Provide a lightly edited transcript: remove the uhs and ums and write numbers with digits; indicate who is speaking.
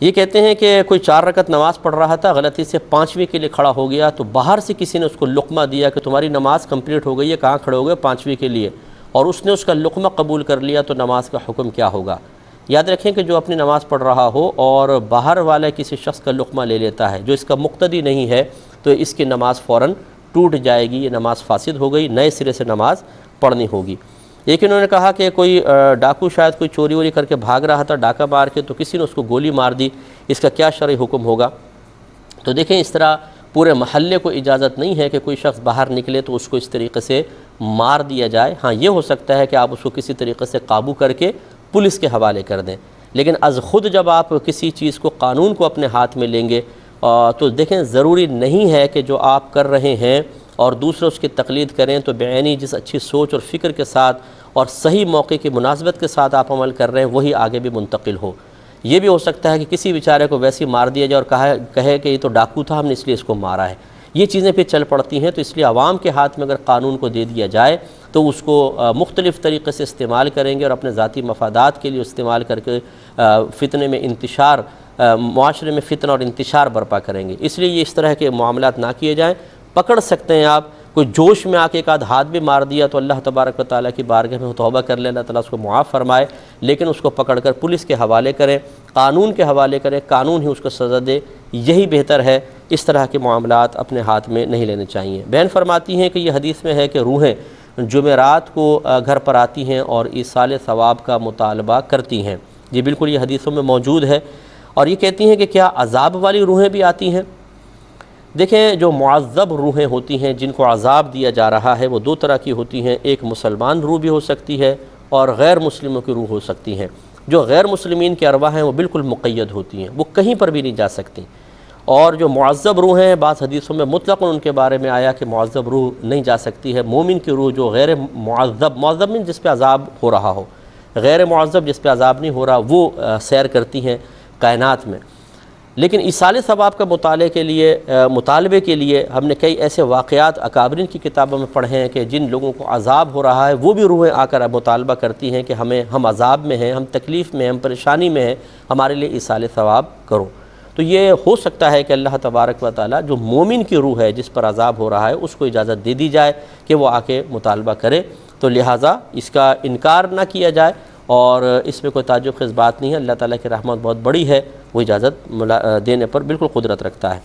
Speaker 1: یہ کہتے ہیں کہ کوئی 4 رکعت نماز پڑھ رہا تھا، غلطی سے 5ویں کے لیے کھڑا ہو گیا، تو باہر سے کسی نے اس کو لقمہ دیا کہ تمہاری نماز کمپلیٹ ہو گئی ہے، کہاں کھڑے ہو گئے؟ 5ویں کے لیے، اور اس نے اس کا لقمہ قبول کر لیا، تو نماز کا حکم کیا ہوگا؟ یاد رکھیں کہ جو اپنی نماز پڑھ رہا ہو اور باہر والا کسی شخص کا لقمہ لے لیتا ہے جو اس کا مقتدی نہیں ہے، تو اس کی نماز فوراً ٹوٹ جائے گی، یہ نماز فاسد ہو گئی، نئے سرے سے نماز پڑھنی ہوگی۔ لیکن انہوں نے کہا کہ کوئی ڈاکو شاید کوئی چوری ووری کر کے بھاگ رہا تھا ڈاکہ مار کے، تو کسی نے اس کو گولی مار دی، اس کا کیا شرعی حکم ہوگا؟ تو دیکھیں اس طرح پورے محلے کو اجازت نہیں ہے کہ کوئی شخص باہر نکلے تو اس کو اس طریقے سے مار دیا جائے۔ ہاں یہ ہو سکتا ہے کہ آپ اس کو کسی طریقے سے قابو کر کے پولیس کے حوالے کر دیں، لیکن از خود جب آپ کسی چیز کو، قانون کو اپنے ہاتھ میں لیں گے تو دیکھیں ضروری نہیں ہے کہ جو آپ کر رہے ہیں اور دوسرے اس کی تقلید کریں، تو بعینی جس اچھی سوچ اور فکر کے ساتھ اور صحیح موقع کی مناسبت کے ساتھ آپ عمل کر رہے ہیں وہی آگے بھی منتقل ہو۔ یہ بھی ہو سکتا ہے کہ کسی بیچارے کو ویسے ہی مار دیا جائے اور کہے کہ یہ تو ڈاکو تھا، ہم نے اس لیے اس کو مارا ہے۔ یہ چیزیں پھر چل پڑتی ہیں، تو اس لیے عوام کے ہاتھ میں اگر قانون کو دے دیا جائے تو اس کو مختلف طریقے سے استعمال کریں گے اور اپنے ذاتی مفادات کے لیے استعمال کر کے فتنے میں انتشار، معاشرے میں فتنہ اور انتشار برپا کریں گے۔ اس لیے یہ اس طرح کے معاملات نہ کیے جائیں۔ پکڑ سکتے ہیں آپ، کوئی جوش میں آ کے ایک آدھ ہاتھ بھی مار دیا تو اللہ تبارک و تعالیٰ کی بارگاہ میں توبہ کر لے، اللہ تعالیٰ اس کو معاف فرمائے، لیکن اس کو پکڑ کر پولیس کے حوالے کریں، قانون کے حوالے کریں، قانون ہی اس کو سزا دے، یہی بہتر ہے۔ اس طرح کے معاملات اپنے ہاتھ میں نہیں لینے چاہیے۔ بہن فرماتی ہیں کہ یہ حدیث میں ہے کہ روحیں جمعرات کو گھر پر آتی ہیں اور ایصال ثواب کا مطالبہ کرتی ہیں۔ جی بالکل یہ حدیثوں میں موجود ہے، اور یہ کہتی ہیں کہ کیا عذاب والی روحیں بھی آتی ہیں؟ دیکھیں جو معذب روحیں ہوتی ہیں، جن کو عذاب دیا جا رہا ہے، وہ 2 طرح کی ہوتی ہیں، ایک مسلمان روح بھی ہو سکتی ہے اور غیر مسلموں کی روح ہو سکتی ہیں۔ جو غیر مسلمین کی ارواح ہیں وہ بالکل مقید ہوتی ہیں، وہ کہیں پر بھی نہیں جا سکتی، اور جو معذب روح ہیں، بعض حدیثوں میں مطلق ان کے بارے میں آیا کہ معذب روح نہیں جا سکتی ہے۔ مومن کی روح جو غیر معذب میں جس پہ عذاب ہو رہا ہو، غیر معذب جس پہ عذاب نہیں ہو رہا، وہ سیر کرتی ہیں کائنات میں۔ لیکن ایصال ثواب کا مطالبے کے لیے ہم نے کئی ایسے واقعات اکابرین کی کتابوں میں پڑھے ہیں کہ جن لوگوں کو عذاب ہو رہا ہے وہ بھی روحیں آ کر مطالبہ کرتی ہیں کہ ہم عذاب میں ہیں، ہم تکلیف میں ہیں، ہم پریشانی میں ہیں، ہمارے لیے ایصال ثواب کرو۔ تو یہ ہو سکتا ہے کہ اللہ تبارک و تعالیٰ جو مومن کی روح ہے جس پر عذاب ہو رہا ہے اس کو اجازت دے دی جائے کہ وہ آ کے مطالبہ کرے، تو لہٰذا اس کا انکار نہ کیا جائے، اور اس میں کوئی تعجب خیز بات نہیں ہے۔ اللہ تعالیٰ کی رحمت بہت بڑی ہے، وہ اجازت دینے پر بالکل قدرت رکھتا ہے۔